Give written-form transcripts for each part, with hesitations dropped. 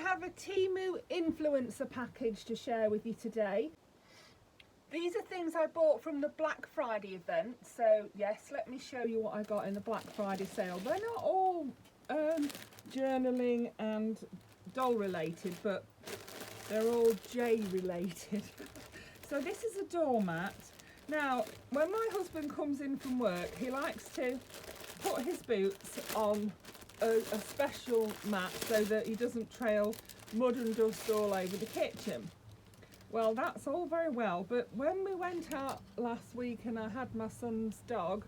have a Temu influencer package to share with you today. These are things I bought from the Black Friday event. So yes, let me show you what I got in the Black Friday sale. They're not all journaling and doll related, but they're all J related. So this is a doormat. Now, when my husband comes in from work, he likes to put his boots on a special mat so that he doesn't trail mud and dust all over the kitchen. Well, that's all very well, but when we went out last week and I had my son's dog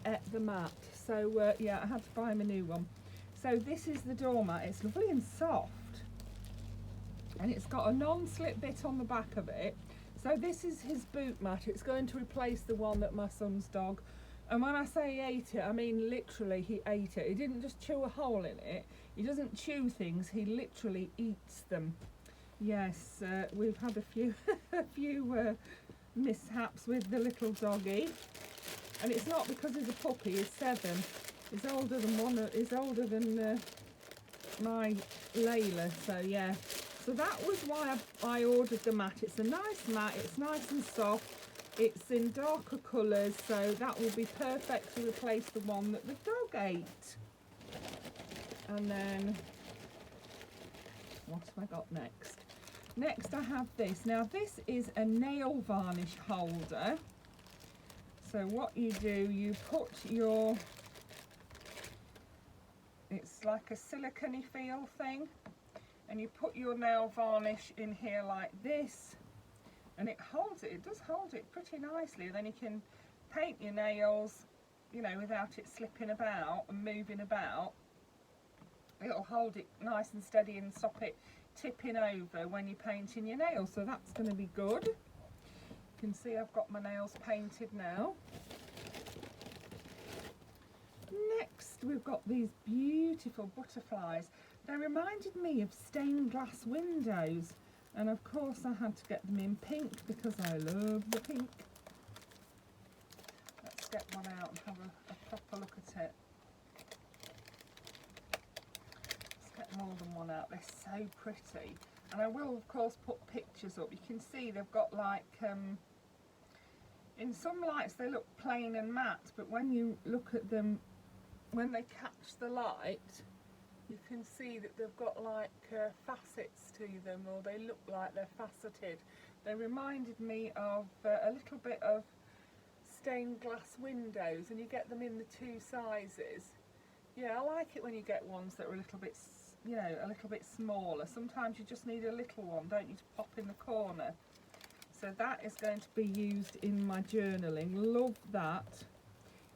ate the mat. So yeah, I had to buy him a new one. So this is the doormat. It's lovely and soft. And it's got a non-slip bit on the back of it. So this is his boot mat. It's going to replace the one that my son's dog, and when I say he ate it, I mean literally he ate it. He didn't just chew a hole in it. He doesn't chew things, he literally eats them. Yes, we've had a few mishaps with the little doggy. And it's not because he's a puppy, he's 7. He's older than my Layla, so yeah. So that was why I ordered the mat. It's a nice mat, it's nice and soft, it's in darker colours, so that will be perfect to replace the one that the dog ate. And then, what have I got next? Next I have this. Now this is a nail varnish holder. So what you do, you put your, it's like a silicone-y feel thing, and you put your nail varnish in here like this, and it holds it. It does hold it pretty nicely. Then you can paint your nails, you know, without it slipping about and moving about. It'll hold it nice and steady and stop it tipping over when you're painting your nails. So that's going to be good. You can see I've got my nails painted now. Next we've got these beautiful butterflies. They reminded me of stained glass windows, and of course I had to get them in pink because I love the pink. Let's get one out and have a proper look at it. Let's get more than one out. They're so pretty, and I will of course put pictures up. You can see they've got like in some lights they look plain and matte, but when you look at them when they catch the light, you can see that they've got like facets to them, or they look like they're faceted. They reminded me of a little bit of stained glass windows, and you get them in the 2 sizes. Yeah, I like it when you get ones that are a little bit, you know, a little bit smaller. Sometimes you just need a little one, don't you, to pop in the corner. So that is going to be used in my journaling. Love that.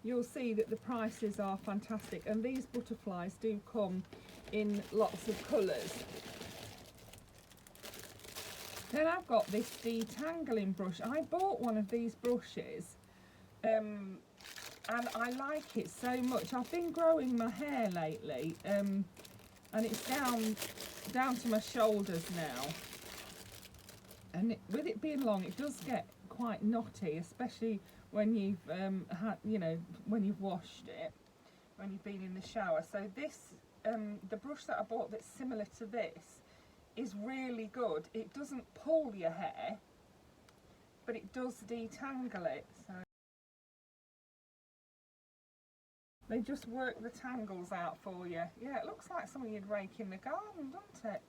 You'll see that the prices are fantastic, and these butterflies do come in lots of colours. Then I've got this detangling brush. I bought one of these brushes and I like it so much. I've been growing my hair lately and it's down to my shoulders now, and with it being long it does get quite knotty, especially when you've had, you know, when you've washed it, when you've been in the shower. So this, the brush that I bought that's similar to this is really good. It doesn't pull your hair, but it does detangle it. So they just work the tangles out for you. Yeah, it looks like something you'd rake in the garden, doesn't it?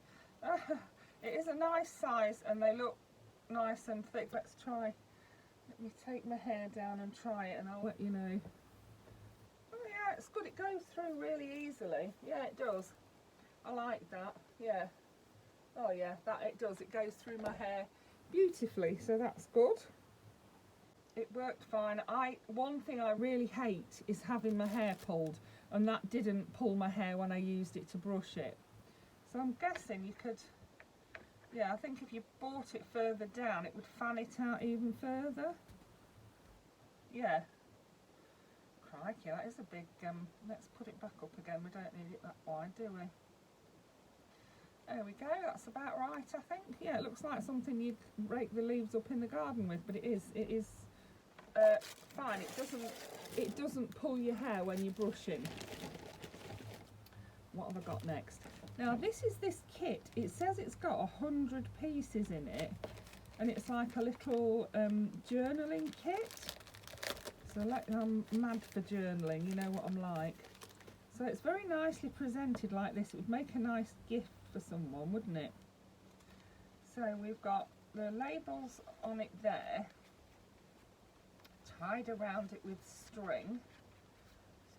It is a nice size and they look nice and thick. Let's try. Let me take my hair down and try it, and I'll let you know. Oh yeah, it's good. It goes through really easily. Yeah, it does. I like that. Yeah. Oh yeah, that it does. It goes through my hair beautifully, so that's good. It worked fine. One thing I really hate is having my hair pulled, and that didn't pull my hair when I used it to brush it. So I'm guessing you could, yeah, I think if you brought it further down, it would fan it out even further. Yeah. Crikey, that is a big, let's put it back up again. We don't need it that wide, do we? There we go, that's about right, I think. Yeah, it looks like something you'd rake the leaves up in the garden with, but it is fine. It doesn't pull your hair when you're brushing. what have I got next? Now this is this kit. It says it's got 100 pieces in it, and it's like a little journaling kit. So I'm mad for journaling, you know what I'm like. So it's very nicely presented like this. It would make a nice gift for someone, wouldn't it? So we've got the labels on it there, tied around it with string.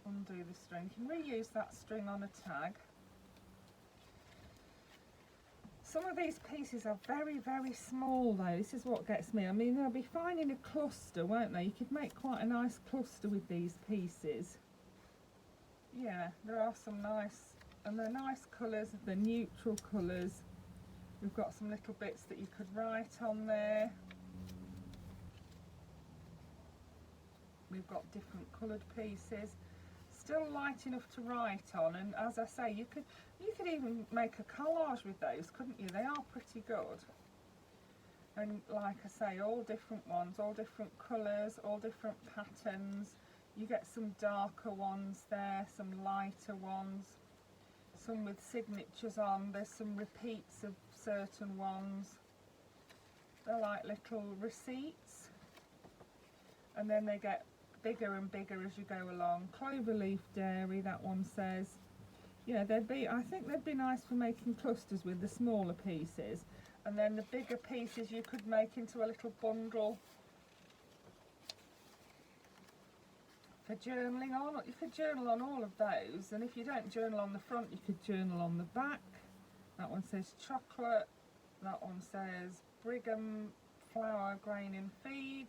Let's undo the string. You can reuse that string on a tag. Some of these pieces are very, very small though. This is what gets me. I mean, they'll be fine in a cluster, won't they? You could make quite a nice cluster with these pieces. Yeah, there are some nice, and they're nice colours, they're neutral colours. We've got some little bits that you could write on there. We've got different coloured pieces. Still light enough to write on, and as I say, you could even make a collage with those, couldn't you? They are pretty good. And like I say, all different ones, all different colours, all different patterns. You get some darker ones there, some lighter ones, some with signatures on. There's some repeats of certain ones. They're like little receipts, and then they get bigger and bigger as you go along. Cloverleaf Dairy, that one says. Yeah, I think they'd be nice for making clusters with the smaller pieces, and then the bigger pieces you could make into a little bundle for journaling on. You could journal on all of those, and if you don't journal on the front, you could journal on the back. That one says chocolate. That one says Brigham flour grain and feed.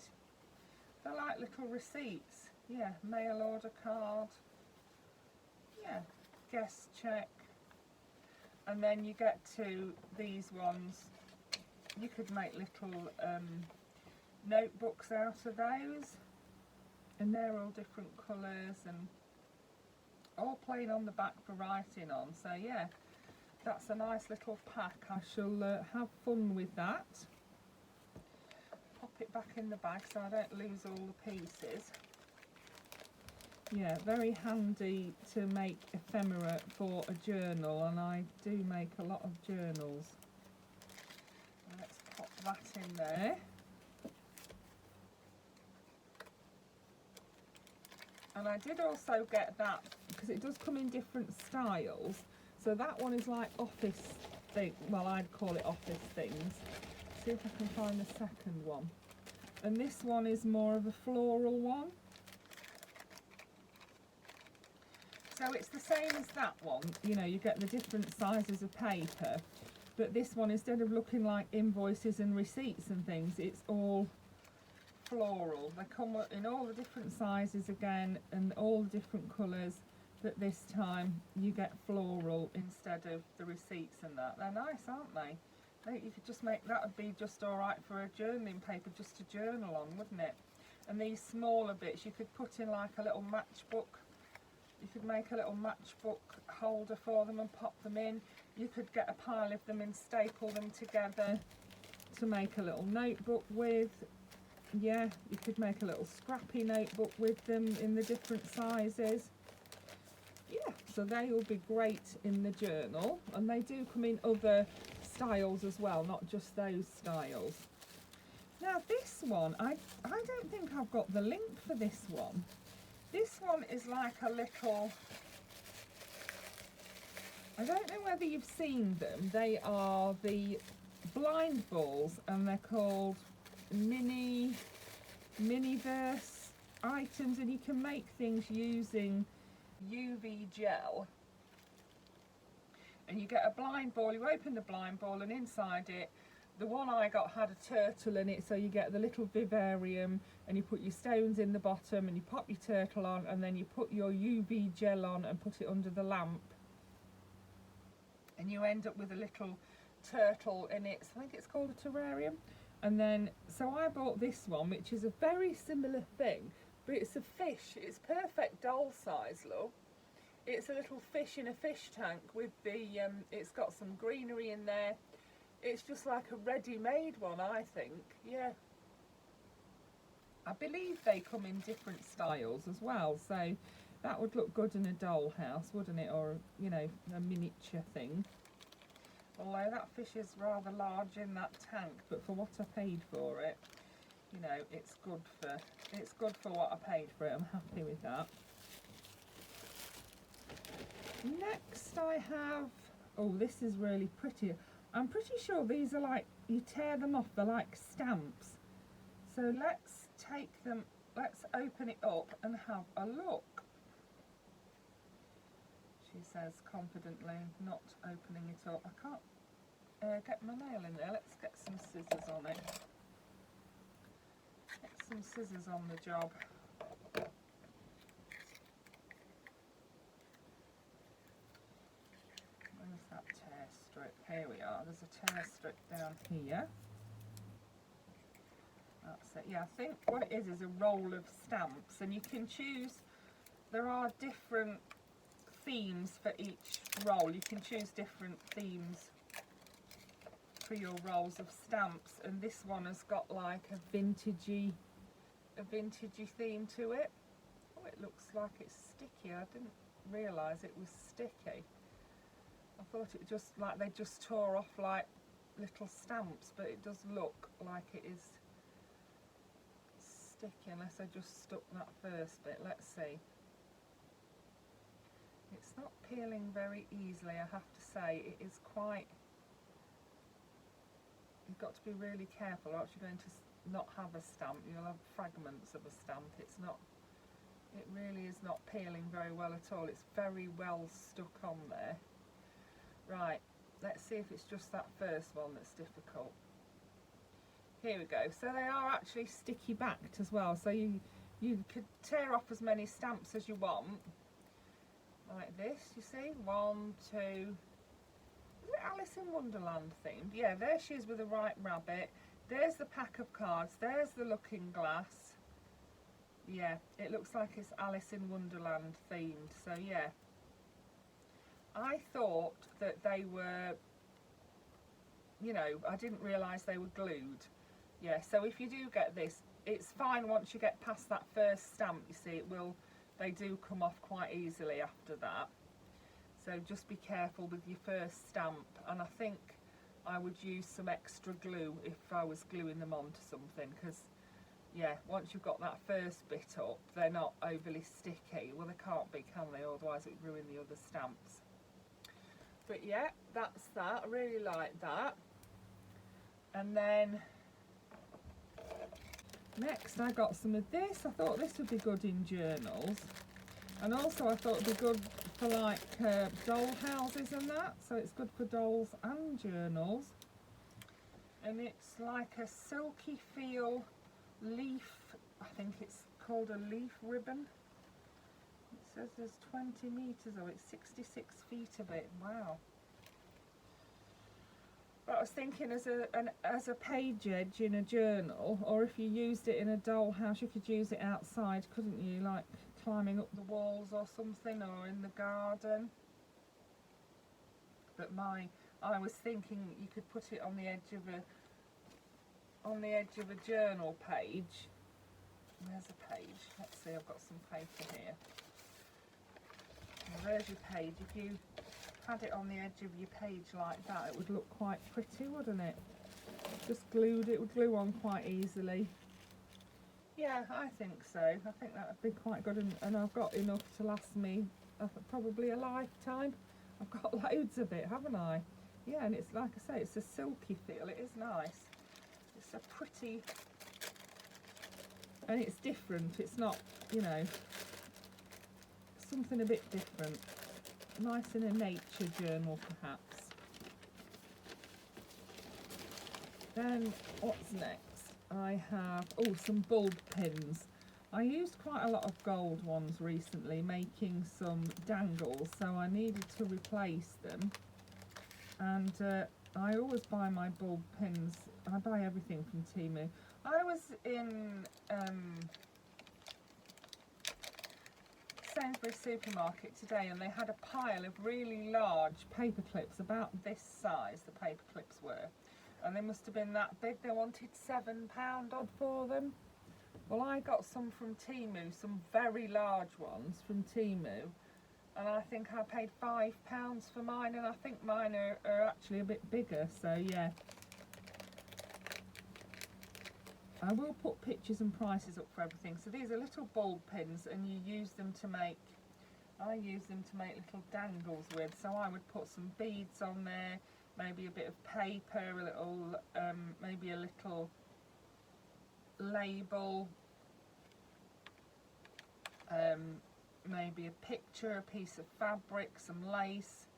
They're like little receipts. Yeah, mail order card. Yeah, guest check. And then you get to these ones. You could make little notebooks out of those, and they're all different colours and all plain on the back for writing on. So yeah, that's a nice little pack. I shall have fun with that. Pop it back in the bag so I don't lose all the pieces. Yeah, very handy to make ephemera for a journal, and I do make a lot of journals. Let's pop that in there. And I did also get that, because it does come in different styles. So that one is like office thing, well, I'd call it office things. See if I can find the second one. And this one is more of a floral one. So it's the same as that one, you know, you get the different sizes of paper, but this one, instead of looking like invoices and receipts and things, it's all floral. They come in all the different sizes again, and all the different colours, but this time you get floral instead of the receipts and that. They're nice, aren't they? You could just make, that would be just alright for a journaling paper just to journal on, wouldn't it? And these smaller bits you could put in like a little matchbook. You could make a little matchbook holder for them and pop them in. You could get a pile of them and staple them together to make a little notebook with. Yeah, you could make a little scrappy notebook with them in the different sizes. Yeah, so they will be great in the journal, and they do come in other styles as well, not just those styles. Now this one, I don't think I've got the link for this one. This one is like a little, I don't know whether you've seen them. They are the blind balls, and they're called Miniverse items, and you can make things using UV gel. And you get a blind ball, you open the blind ball, and inside it, the one I got had a turtle in it, so you get the little vivarium, and you put your stones in the bottom, and you pop your turtle on, and then you put your UV gel on and put it under the lamp, and you end up with a little turtle in it. I think it's called a terrarium. And then, so I bought this one, which is a very similar thing, but it's a fish. It's perfect doll size, look. It's a little fish in a fish tank with the, it's got some greenery in there. It's just like a ready-made one, I think. Yeah. I believe they come in different styles as well. So That would look good in a dollhouse, wouldn't it? Or, you know, a miniature thing. Although that fish is rather large in that tank, but for what I paid for it, you know, it's good for what I paid for it. I'm happy with that. Next I have, oh, this is really pretty. I'm pretty sure these are like, you tear them off, they're like stamps. So let's take them, let's open it up and have a look. She says confidently, not opening it up. I can't get my nail in there. Let's get some scissors on it. Get some scissors on the job. Where's that tear strip? Here we are. There's a tear strip down here. That's it. Yeah, I think what it is a roll of stamps, and you can choose, there are different themes for each roll. You can choose different themes for your rolls of stamps, and this one has got like a vintagey theme to it. Oh, it looks like it's sticky. I didn't realise it was sticky. I thought it just like they just tore off like little stamps, but it does look like it is sticky unless I just stuck that first bit. Let's see. It's not peeling very easily, I have to say. It is quite, you've got to be really careful or else you're going to not have a stamp. You'll have fragments of a stamp. It's not, it really is not peeling very well at all. It's very well stuck on there. Right, let's see if it's just that first one that's difficult. Here we go. So they are actually sticky backed as well. So you could tear off as many stamps as you want. Like this, you see? 1, 2. Is it Alice in Wonderland themed? Yeah, there she is with a white rabbit. There's the pack of cards. There's the looking glass. Yeah, it looks like it's Alice in Wonderland themed. So yeah. I thought that they were, you know, I didn't realise they were glued. Yeah, so if you do get this, it's fine once you get past that first stamp, you see, they do come off quite easily after that. So just be careful with your first stamp, and I think I would use some extra glue if I was gluing them onto something, because yeah, once you've got that first bit up, they're not overly sticky. Well, they can't be, can they? Otherwise it would ruin the other stamps. But yeah, that's that. I really like that. And then next I got some of this. I thought this would be good in journals, and also I thought it'd be good for like doll houses and that. So it's good for dolls and journals. And it's like a silky feel leaf, I think it's called a leaf ribbon. It says there's 20 metres of it, 66 feet of it. Wow. But I was thinking as a page edge in a journal, or if you used it in a dollhouse, you could use it outside, couldn't you? Like climbing up the walls or something, or in the garden. But I was thinking you could put it on the edge of a journal page. Where's a page? Let's see, I've got some paper here. Now, there's your page. If you had it on the edge of your page like that, it would look quite pretty, wouldn't it? Just glued, it would glue on quite easily. Yeah, I think so. I think that would be quite good, and I've got enough to last me probably a lifetime. I've got loads of it, haven't I? Yeah, and it's like I say, it's a silky feel. It is nice. It's a pretty, and it's different. It's not, you know, something a bit different. Nice in a nature journal, perhaps. Then what's next? I have some bulb pins. I used quite a lot of gold ones recently, making some dangles, so I needed to replace them. And I always buy my bulb pins. I buy everything from Temu. I was in Sainsbury's supermarket today, and they had a pile of really large paper clips, about this size the paper clips were, and they must have been that big. They wanted £7 odd for them. Well, I got some from Temu, some very large ones from Temu, and I think I paid £5 for mine, and I think mine are actually a bit bigger, so yeah. I will put pictures and prices up for everything. So these are little bulb pins, and you use them to make, I use them to make little dangles with. So I would put some beads on there, maybe a bit of paper, a little, maybe a little label, maybe a picture, a piece of fabric, some lace,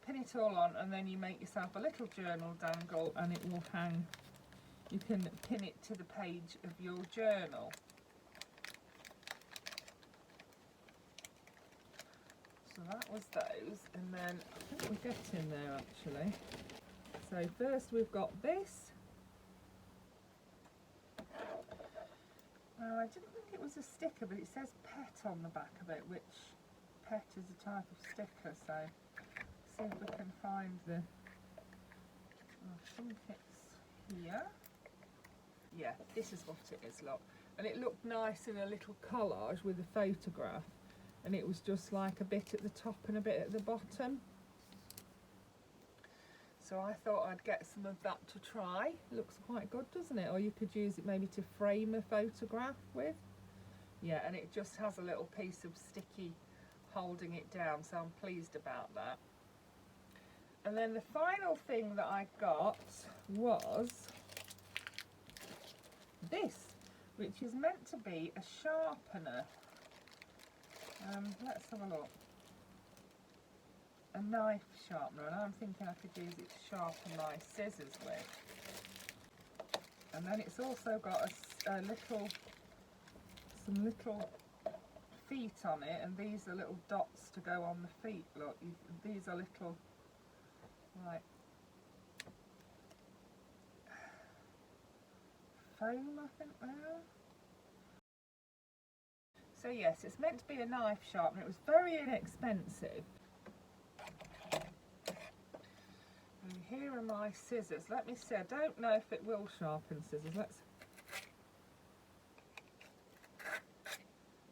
pin it all on, and then you make yourself a little journal dangle, and it will hang. You can pin it to the page of your journal. So that was those, and then I think we're getting there actually. So first we've got this. Now I didn't think it was a sticker, but it says pet on the back of it, which pet is a type of sticker, so see if we can find the, I think it's here. Yeah, this is what it is, look. And it looked nice in a little collage with a photograph, and it was just like a bit at the top and a bit at the bottom. So I thought I'd get some of that to try. It looks quite good, doesn't it? Or you could use it maybe to frame a photograph with. Yeah, and it just has a little piece of sticky holding it down, so I'm pleased about that. And then the final thing that I got was this, which is meant to be a sharpener. Let's have a look. A knife sharpener, and I'm thinking I could use it to sharpen my scissors with. And then it's also got some little feet on it, and these are little dots to go on the feet. Look, these are little, like, foam, I think they are. So yes, it's meant to be a knife sharpener. It was very inexpensive. And here are my scissors. Let me see. I don't know if it will sharpen scissors. Let's.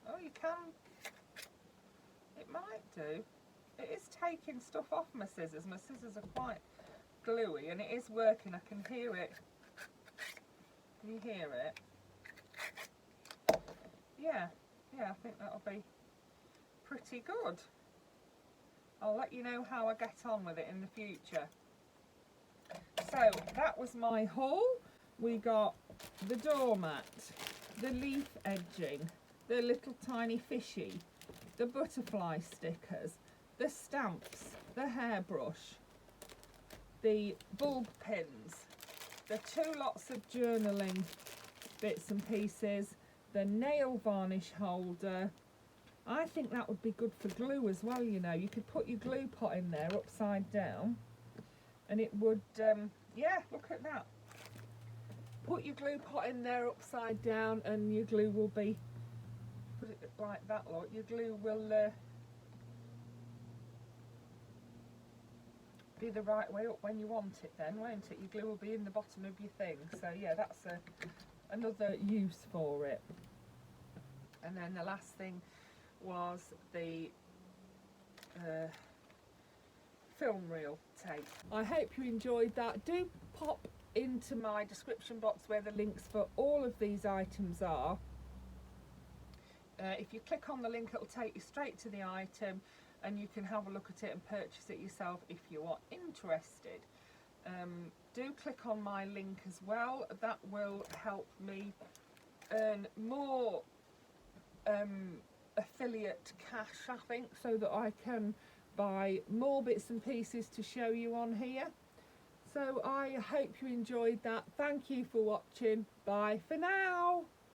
Oh, you can. It might do. It is taking stuff off my scissors. My scissors are quite gluey, and it is working. I can hear it. Can you hear it? Yeah. Yeah, I think that'll be pretty good. I'll let you know how I get on with it in the future. So that was my haul. We got the doormat, the leaf edging, the little tiny fishy, the butterfly stickers, the stamps, the hairbrush, the bulb pins, the 2 lots of journaling bits and pieces, the nail varnish holder. I think that would be good for glue as well, you know. You could put your glue pot in there upside down, and it would, yeah, look at that. Put your glue pot in there upside down, and your glue will be, put it like that, look, your glue will be the right way up when you want it then, won't it? Your glue will be in the bottom of your thing. So yeah, that's another use for it. And then the last thing was the film reel tape. I hope you enjoyed that. Do pop into my description box where the links for all of these items are. If you click on the link, it'll take you straight to the item, and you can have a look at it and purchase it yourself if you are interested. Do click on my link as well. That will help me earn more affiliate cash, I think, so that I can buy more bits and pieces to show you on here. So I hope you enjoyed that. Thank you for watching. Bye for now.